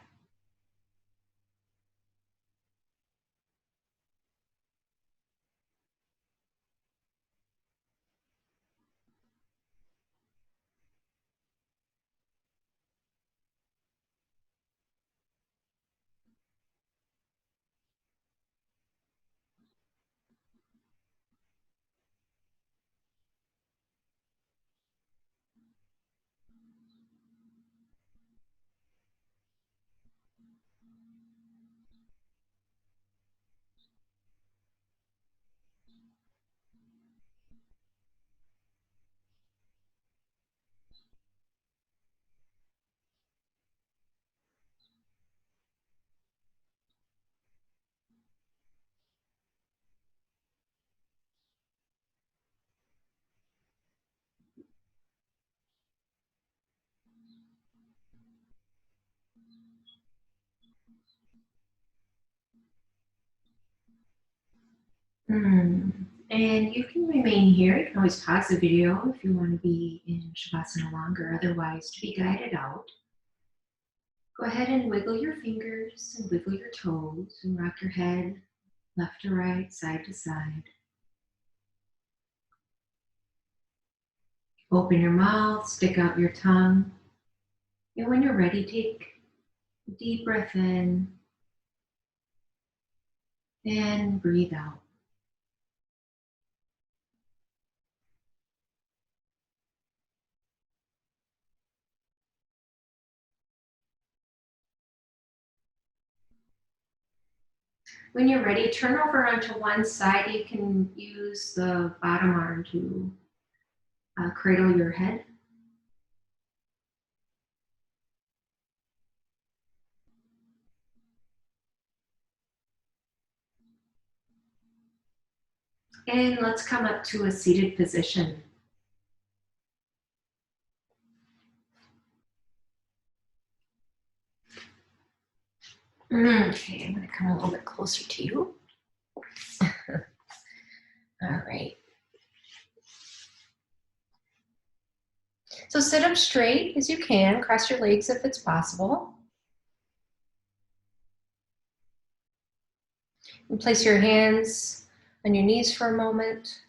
And you can remain here. You can always pause the video if you want to be in Shavasana longer. Otherwise, to be guided out, go ahead and wiggle your fingers and wiggle your toes and rock your head left to right, side to side. Open your mouth, stick out your tongue. And when you're ready, take a deep breath in and breathe out. When you're ready, turn over onto one side. You can use the bottom arm to cradle your head. And let's come up to a seated position. Okay, I'm going to come a little bit closer to you. All right. So sit up straight as you can. Cross your legs if it's possible. And place your hands on your knees for a moment.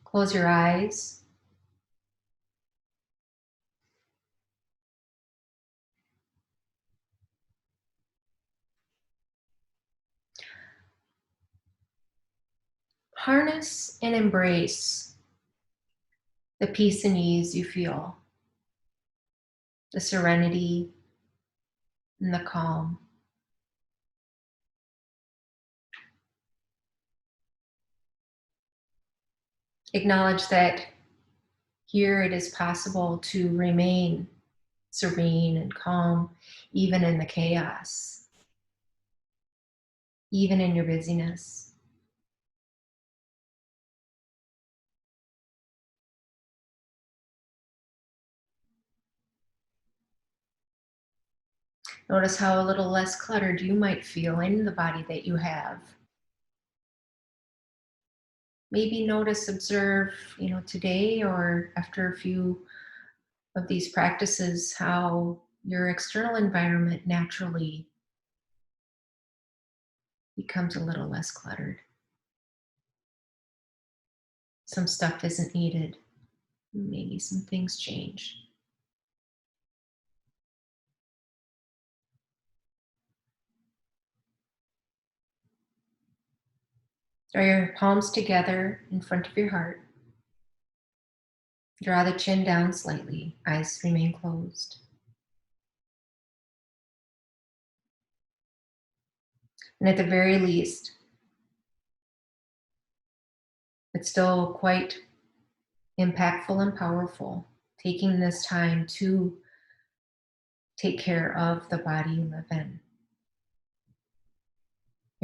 Close your eyes. Harness and embrace the peace and ease you feel, the serenity and the calm. Acknowledge that here it is possible to remain serene and calm, even in the chaos, even in your busyness. Notice how a little less cluttered you might feel in the body that you have. Maybe notice, observe, today or after a few of these practices, how your external environment naturally becomes a little less cluttered. Some stuff isn't needed. Maybe some things change. Draw your palms together in front of your heart. Draw the chin down slightly. Eyes remain closed. And at the very least, it's still quite impactful and powerful, taking this time to take care of the body you live in.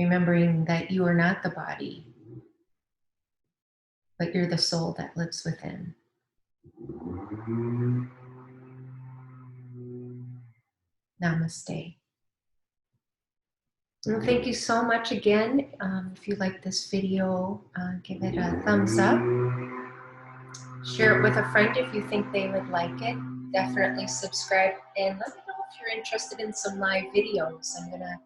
remembering that you are not the body, but you're the soul that lives within. Namaste. Well, thank you so much again. If you like this video, give it a thumbs up. Share it with a friend if you think they would like it. Definitely subscribe and let me know if you're interested in some live videos. I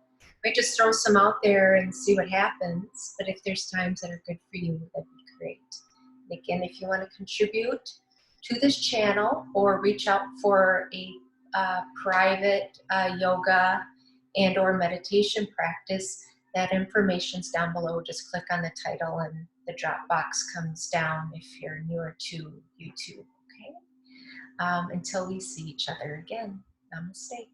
might just throw some out there and see what happens. But if there's times that are good for you, that'd be great. And again, if you want to contribute to this channel or reach out for a private yoga and or meditation practice, that information's down below. Just click on the title and the drop box comes down if you're newer to YouTube, okay? Until we see each other again, namaste.